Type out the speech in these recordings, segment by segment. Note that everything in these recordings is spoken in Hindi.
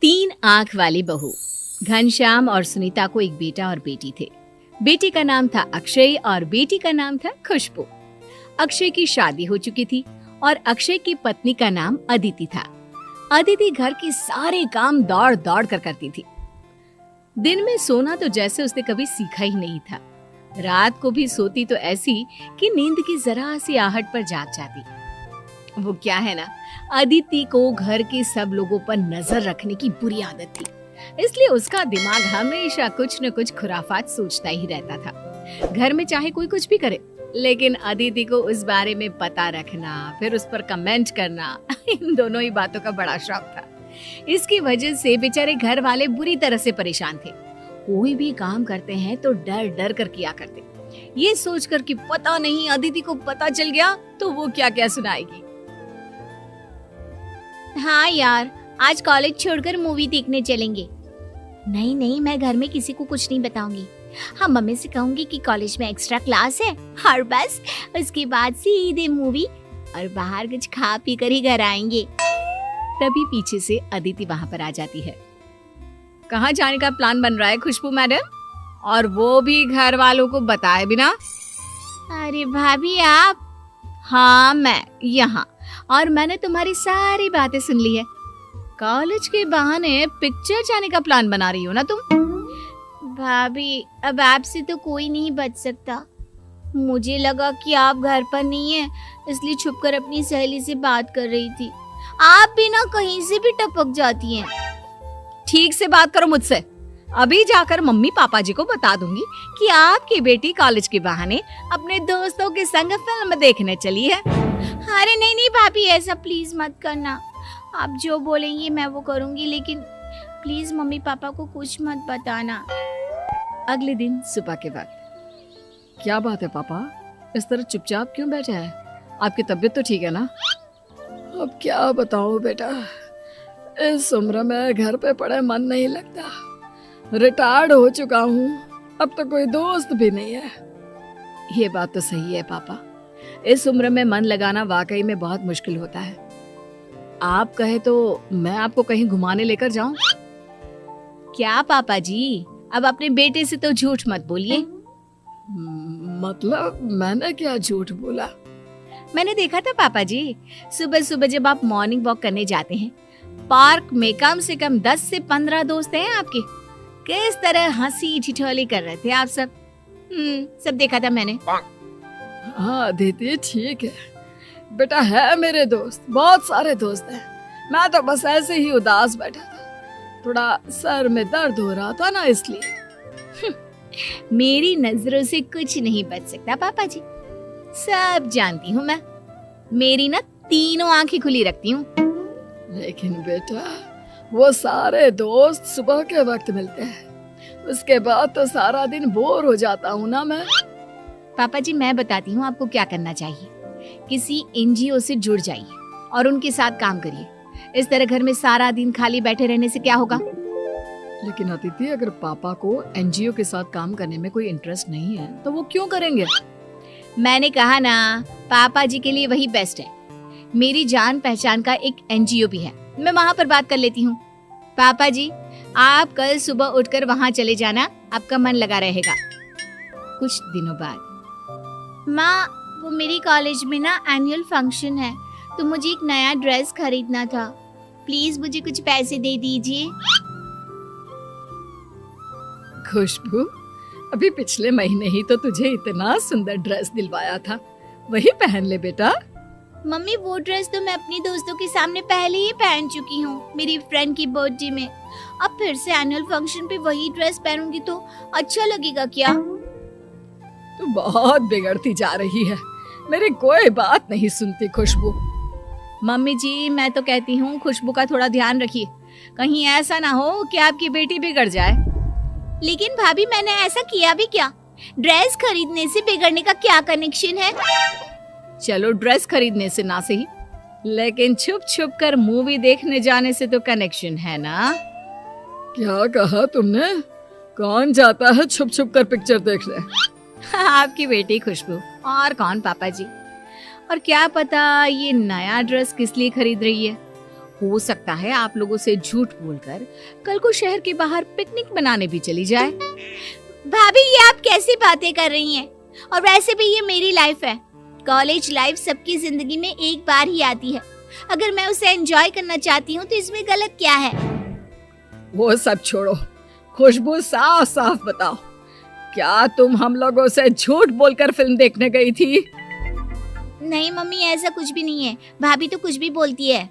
तीन आंख वाली बहू। घनश्याम और सुनीता को एक बेटा और बेटी थे। बेटे का नाम था अक्षय और बेटी का नाम था खुशबू। अक्षय की शादी हो चुकी थी और अक्षय की पत्नी का नाम अदिति था। अदिति घर के सारे काम दौड़ दौड़ कर करती थी। दिन में सोना तो जैसे उसने कभी सीखा ही नहीं था। रात को भी सोती तो ऐसी कि नींद की जरा सी आहट पर जाग जाती। वो क्या है ना, अदिति को घर के सब लोगों पर नजर रखने की बुरी आदत थी, इसलिए उसका दिमाग हमेशा कुछ न कुछ खुराफात सोचता ही रहता था। घर में चाहे कोई कुछ भी करे, लेकिन अदिति को उस बारे में पता रखना, फिर उस पर कमेंट करना, इन दोनों ही बातों का बड़ा शौक था। इसकी वजह से बेचारे घर वाले बुरी तरह से परेशान थे। कोई भी काम करते हैं तो डर डर कर किया करते, ये सोचकर कि पता नहीं अदिति को पता चल गया तो वो क्या क्या सुनाएगी। हाँ यार, आज कॉलेज छोड़कर मूवी देखने चलेंगे। नहीं नहीं, मैं घर में किसी को कुछ नहीं बताऊंगी। हाँ, मम्मी से कहूंगी कि कॉलेज में एक्स्ट्रा क्लास है और बस उसके बाद सीधे मूवी और बाहर कुछ खा पी कर ही घर आएंगे। तभी पीछे से अदिति वहाँ पर आ जाती है। कहाँ जाने का प्लान बन रहा है खुशबू मैडम, और वो भी घर वालों को बताए बिना? अरे भाभी आप? हाँ, मैं यहाँ, और मैंने तुम्हारी सारी बातें सुन ली है। कॉलेज के बहाने पिक्चर जाने का प्लान बना रही हो ना तुम? भाभी, अब आपसे तो कोई नहीं बच सकता। मुझे लगा कि आप घर पर नहीं है, इसलिए छुपकर अपनी सहेली से बात कर रही थी। आप भी ना कहीं से भी टपक जाती हैं। ठीक से बात करो मुझसे। अभी जाकर मम्मी पापा जी को बता दूंगी कि आपकी बेटी कॉलेज के बहाने अपने दोस्तों के संग फिल्म देखने चली है। अरे नहीं नहीं भाभी, ऐसा प्लीज मत करना। आप जो बोलेंगी मैं वो करूंगी, लेकिन प्लीज मम्मी पापा को कुछ मत बताना। अगले दिन सुबह के वक्त, क्या बात है पापा, इस तरह चुपचाप क्यों बैठे हैं? आपकी तबीयत तो ठीक है ना? अब क्या बताऊं बेटा, इस उम्र में घर पे पड़े मन नहीं लगता। रिटायर्ड हो चुका हूँ, अब तो कोई दोस्त भी नहीं है। ये बात तो सही है पापा, इस उम्र में मन लगाना वाकई में बहुत मुश्किल होता है। आप कहे तो मैं आपको कहीं घुमाने लेकर जाऊं? क्या पापा जी, अब अपने बेटे से तो झूठ मत बोलिए। मतलब मैंने क्या झूठ बोला? मैंने देखा था पापा जी, सुबह सुबह जब आप मॉर्निंग वॉक करने जाते हैं, पार्क में कम से कम 10 से 15 दोस्त हैं आपके। किस तरह हंसी ठिठोली कर रहे थे आप सब। सब देखा था मैंने। हाँ दीदी, ठीक है बेटा, है मेरे दोस्त, बहुत सारे दोस्त हैं। मैं तो बस ऐसे ही उदास बैठा था, थोड़ा सर में दर्द हो रहा था ना, इसलिए। मेरी नजरों से कुछ नहीं बच सकता पापा जी, सब जानती हूँ मैं। मेरी ना तीनों आंखें खुली रखती हूँ। लेकिन बेटा, वो सारे दोस्त सुबह के वक्त मिलते हैं, उसके बाद तो सारा दिन बोर हो जाता हूँ ना मैं। पापा जी, मैं बताती हूँ आपको क्या करना चाहिए। किसी एनजीओ से जुड़ जाइए और उनके साथ काम करिए। इस तरह घर में सारा दिन खाली बैठे रहने से क्या होगा? लेकिन अदिति, अगर पापा को एनजीओ के साथ काम करने में कोई इंटरेस्ट नहीं है तो वो क्यों करेंगे? मैंने कहा ना, पापा जी के लिए वही बेस्ट है। मेरी जान पहचान का एक एनजीओ भी है, मैं वहाँ पर बात कर लेती हूँ। पापा जी, आप कल सुबह उठकर वहाँ चले जाना, आपका मन लगा रहेगा। कुछ दिनों बाद, माँ, वो मेरी कॉलेज में ना एनुअल फंक्शन है, तो मुझे एक नया ड्रेस खरीदना था। प्लीज मुझे कुछ पैसे दे दीजिए। खुशबू, अभी पिछले महीने ही तो तुझे इतना सुंदर ड्रेस दिलवाया था, वही पहन ले बेटा। मम्मी, वो ड्रेस तो मैं अपनी दोस्तों के सामने पहले ही पहन चुकी हूँ, मेरी फ्रेंड की बर्थडे में। अब फिर से एनुअल फंक्शन पे वही ड्रेस पहनूंगी तो अच्छा लगेगा क्या? तू बहुत बिगड़ती जा रही है, मेरी कोई बात नहीं सुनती खुशबू। मम्मी जी, मैं तो कहती हूँ खुशबू का थोड़ा ध्यान रखिए, कहीं ऐसा ना हो कि आपकी बेटी बिगड़ जाए। लेकिन भाभी, मैंने ऐसा किया भी क्या? ड्रेस खरीदने से बिगड़ने का क्या कनेक्शन है? चलो, ड्रेस खरीदने से ना सही, लेकिन छुप छुप कर मूवी देखने जाने से तो कनेक्शन है ना। क्या कहा तुमने? कौन जाता है छुप छुप कर पिक्चर देखने? आपकी बेटी खुशबू, और कौन पापा जी। और क्या पता ये नया ड्रेस किस लिए खरीद रही है, हो सकता है आप लोगों से झूठ बोलकर कल को शहर के बाहर पिकनिक मनाने भी चली जाए। भाभी ये आप कैसी बातें कर रही हैं? और वैसे भी ये मेरी लाइफ है। कॉलेज लाइफ सबकी जिंदगी में एक बार ही आती है। अगर मैं उसे एंजॉय करना चाहती हूँ तो इसमें गलत क्या है? वो सब छोड़ो, खुशबू साफ साफ बताओ, क्या तुम हम लोगों से झूठ बोलकर फिल्म देखने गई थी? नहीं मम्मी, ऐसा कुछ भी नहीं है। भाभी तो कुछ भी बोलती है।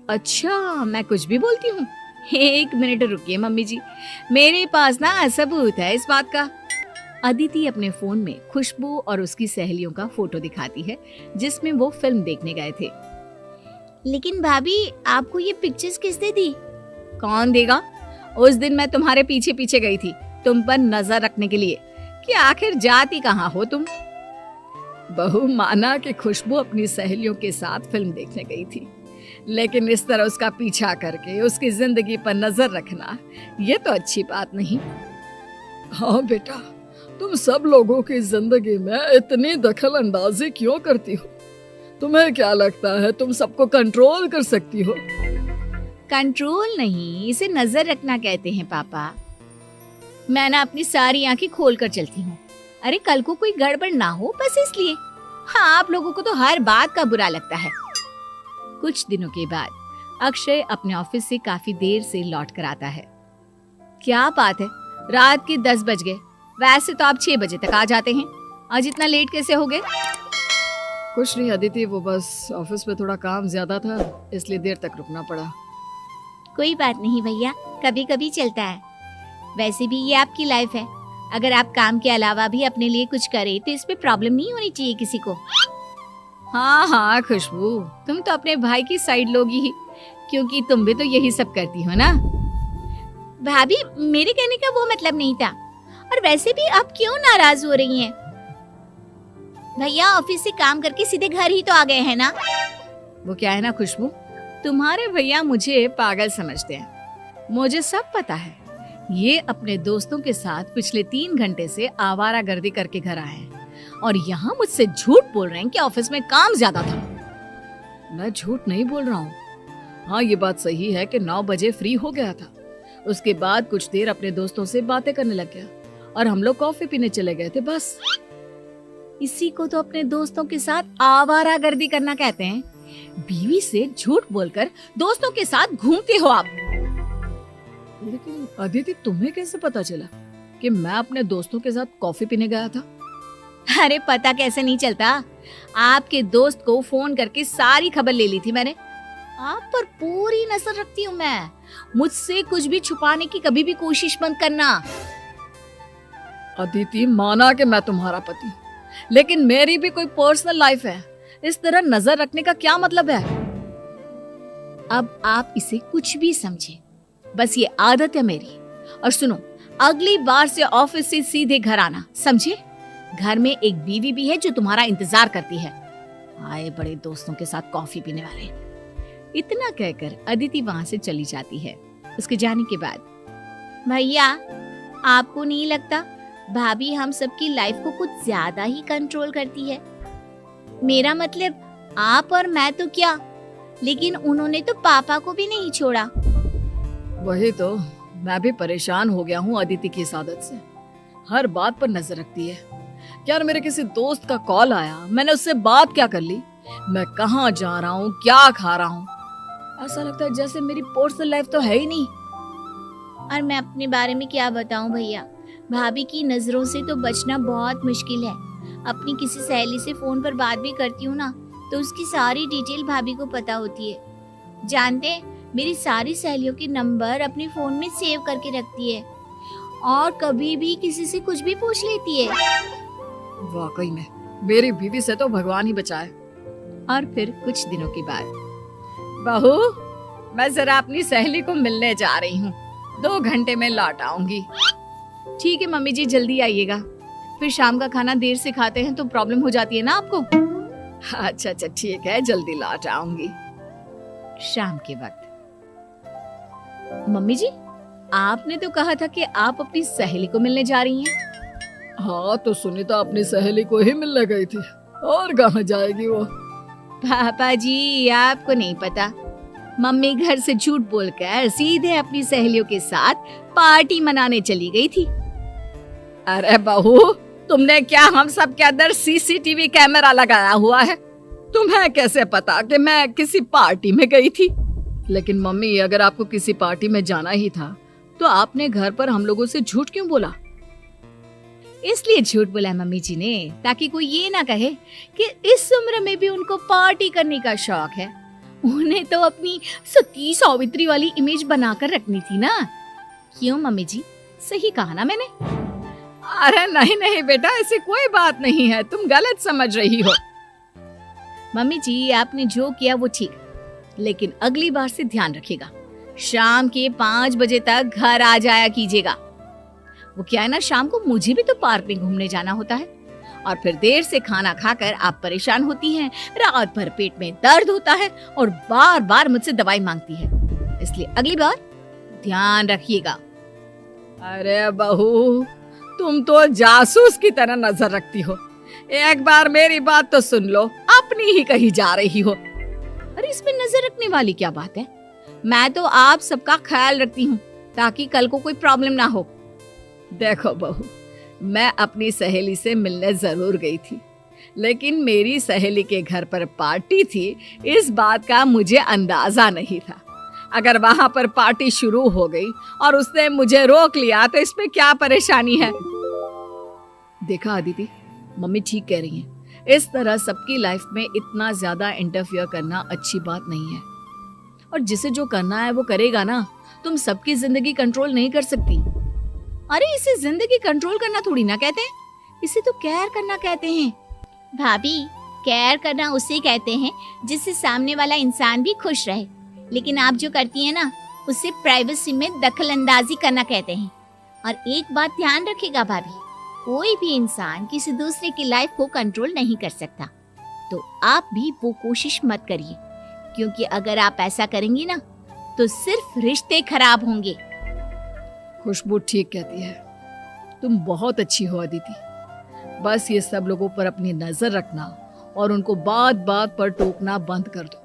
अच्छा, मैं कुछ भी बोलती हूँ? एक मिनट रुकिए मम्मी जी, मेरे पास ना सबूत है इस बात का। अदिति अपने फोन में खुशबू और उसकी सहेलियों का फोटो दिखाती है जिसमें वो फिल्म देखने गए थे। लेकिन भाभी, आपको ये पिक्चर्स किसने दी? कौन देगा? उस दिन मैं तुम्हारे पीछे पीछे गई थी तुम पर नजर रखने के लिए कि आखिर जाती कहाँ हो तुम। बहू, माना कि खुशबू अपनी सहेलियों के साथ फिल्म देखने गई थी, लेकिन इस तरह उसका पीछा करके उसकी जिंदगी पर नजर रखना ये तो अच्छी बात नहीं। हाँ बेटा, तुम सब लोगों की जिंदगी में इतनी दखल अंदाजी क्यों करती हो? तुम्हें क्या लगता है तुम सबको कंट्रोल कर सकती हो? कंट्रोल नहीं, इसे नजर रखना कहते हैं पापा। मैं ना अपनी सारी आंखें खोल कर चलती हूँ। अरे कल को कोई गड़बड़ ना हो, बस इसलिए। हाँ, आप लोगों को तो हर बात का बुरा लगता है। कुछ दिनों के बाद अक्षय अपने ऑफिस से काफी देर से लौट कर आता है। क्या बात है, रात के 10 बज गए। वैसे तो आप 6 बजे तक आ जाते हैं, आज इतना लेट कैसे हो गए? कुछ नहीं अदिति, वो बस ऑफिस में थोड़ा काम ज्यादा था इसलिए देर तक रुकना पड़ा। कोई बात नहीं भैया, कभी कभी चलता है। वैसे भी ये आपकी लाइफ है। अगर आप काम के अलावा भी अपने लिए कुछ करें तो इसमें प्रॉब्लम नहीं होनी चाहिए किसी को। हाँ हाँ खुशबू, तुम तो अपने भाई की साइड लोगी ही, क्योंकि तुम भी तो यही सब करती हो ना। भाभी, मेरे कहने का वो मतलब नहीं था। और वैसे भी आप क्यों नाराज हो रही हैं? भैया ऑफिस से काम करके सीधे घर ही तो आ गए हैं ना। वो क्या है ना खुशबू, तुम्हारे भैया मुझे पागल समझते हैं। मुझे सब पता है। ये अपने दोस्तों के साथ पिछले 3 घंटे से आवारागर्दी करके घर आए हैं और यहाँ मुझसे झूठ बोल रहे हैं कि ऑफिस में काम ज्यादा था। मैं झूठ नहीं बोल रहा हूँ। हाँ, ये बात सही है कि 9 बजे फ्री हो गया था। उसके बाद कुछ देर अपने दोस्तों से बातें करने लग गया और हम लोग कॉफी पीने चले गए थे, बस। इसी को तो अपने दोस्तों के साथ आवारागर्दी करना कहते हैं। बीवी से झूठ बोलकर दोस्तों के साथ घूमते हो आप। लेकिन अदिति, तुम्हें कैसे पता चला कि मैं अपने दोस्तों के साथ कॉफी पीने गया था? अरे पता कैसे नहीं चलता, आपके दोस्त को फोन करके सारी खबर ले ली थी मैंने। आप पर पूरी नजर रखती हूँ मैं। मुझसे कुछ भी छुपाने की कभी भी कोशिश मत करना। अदिति, माना कि मैं तुम्हारा पति, लेकिन मेरी भी कोई पर्सनल लाइफ है। इस तरह नजर रखने का क्या मतलब है? अब आप इसे कुछ भी समझे, बस ये आदत है मेरी। और सुनो, अगली बार से ऑफिस से सीधे घर आना, समझे? घर में एक बीवी भी है जो तुम्हारा इंतजार करती है। आए बड़े दोस्तों के साथ कॉफी पीने वाले। इतना कहकर अदिति वहां से चली जाती है। उसके जाने के बाद, भैया आपको नहीं लगता भाभी हम सबकी लाइफ को कुछ ज्यादा ही कंट्रोल करती है? मेरा मतलब आप और मैं तो क्या, लेकिन उन्होंने तो पापा को भी नहीं छोड़ा। वही तो, मैं भी परेशान हो गया हूँ अदिति की इस आदत से। हर बात पर नजर रखती है। यार, मेरे किसी दोस्त का कॉल आया, मैंने उससे बात क्या कर ली, मैं कहाँ जा रहा हूँ, क्या खा रहा हूँ, ऐसा लगता है जैसे मेरी पर्सनल लाइफ तो है ही नहीं। और मैं अपने बारे में क्या बताऊं भैया, भाभी की नजरों से तो बचना बहुत मुश्किल है। अपनी किसी सहेली से फोन पर बात भी करती हूँ ना, तो उसकी सारी डिटेल भाभी को पता होती है। जानते हैं, मेरी सारी सहेलियों के नंबर अपने फोन में सेव करके रखती है और कभी भी किसी से कुछ भी पूछ लेती है। वाकई में मेरी बीवी से तो भगवान ही बचाए। और फिर कुछ दिनों के बाद, बहू, मैं जरा अपनी सहेली को मिलने जा रही हूँ, 2 घंटे में लौट आऊंगी। ठीक है मम्मी जी, जल्दी आइएगा, फिर शाम का खाना देर से खाते हैं तो प्रॉब्लम हो जाती है ना आपको। अच्छा अच्छा ठीक है, जल्दी लौट आऊंगी। शाम के वक्त, मम्मी जी आपने तो कहा था कि आप अपनी सहेली को मिलने जा रही हैं। हाँ, तो सुनीता अपनी सहेली को ही मिलने गई थी, और कहाँ जाएगी वो। पापा जी आपको नहीं पता, मम्मी घर से झूठ बोलकर सीधे अपनी सहेलियों के साथ पार्टी मनाने चली गई थी। अरे बहू, तुमने क्या हम सब के अंदर सीसीटीवी कैमरा लगाया हुआ है? तुम्हें कैसे पता कि मैं किसी पार्टी में गई थी? लेकिन मम्मी, अगर आपको किसी पार्टी में जाना ही था तो आपने घर पर हम लोगों से झूठ क्यों बोला? इसलिए झूठ बोला मम्मी जी ने, ताकि कोई ये ना कहे कि इस उम्र में भी उनको पार्टी करने का शौक है। उन्हें तो अपनी सती सावित्री वाली इमेज बनाकर रखनी थी ना। क्यों मम्मी जी, सही कहा ना मैंने? अरे नहीं नहीं बेटा, ऐसी कोई बात नहीं है, तुम गलत समझ रही हो। मम्मी जी, आपने जो किया वो ठीक, लेकिन अगली बार से ध्यान रखिएगा, शाम के 5 बजे तक घर आ जाया कीजिएगा। वो क्या है ना, शाम को मुझे भी तो पार्क में घूमने जाना होता है, और फिर देर से खाना खाकर आप परेशान होती हैं, रात भर पेट में दर्द होता है और बार बार मुझसे दवाई मांगती है। इसलिए अगली बार ध्यान रखिएगा। अरे बहू, तुम तो जासूस की तरह नजर रखती हो। एक बार मेरी बात तो सुन लो, अपनी ही कहीं जा रही हो। अरे इसमें नजर रखने वाली क्या बात है? मैं तो आप सबका ख्याल रखती हूँ ताकि कल को कोई प्रॉब्लम ना हो। देखो बहू, मैं अपनी सहेली से मिलने जरूर गई थी, लेकिन मेरी सहेली के घर पर पार्टी थी, इस बात का मुझे अंदाजा नहीं था। अगर वहां पर पार्टी शुरू हो गई और उसने मुझे रोक लिया तो इसमें क्या परेशानी है? देखा अदिति, मम्मी ठीक कह रही हैं। इस तरह सबकी लाइफ में इतना ज्यादा इंटरफियर करना अच्छी बात नहीं है। और जिसे जो करना है वो करेगा ना। तुम सबकी जिंदगी कंट्रोल नहीं कर सकती। अरे इसे जिंदगी कंट्रोल करना थोड़ी ना कहते हैं, इसे तो केयर करना कहते हैं। भाभी, केयर करना उसे कहते हैं जिससे सामने वाला इंसान भी खुश रहे, लेकिन आप जो करती हैं ना, उसे प्राइवेसी में दखल अंदाजी करना कहते हैं। और एक बात ध्यान रखिएगा भाभी, कोई भी इंसान किसी दूसरे की लाइफ को कंट्रोल नहीं कर सकता, तो आप भी वो कोशिश मत करिए, क्योंकि अगर आप ऐसा करेंगी ना तो सिर्फ रिश्ते खराब होंगे। खुशबू ठीक कहती है, तुम बहुत अच्छी हो अदिति। बस ये सब लोगों पर अपनी नजर रखना और उनको बात बात पर टोकना बंद कर दो।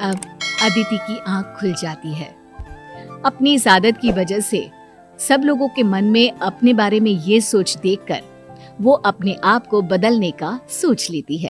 अब अदिति की आंख खुल जाती है। अपनी इस आदत की वजह से सब लोगों के मन में अपने बारे में ये सोच देखकर वो अपने आप को बदलने का सोच लेती है।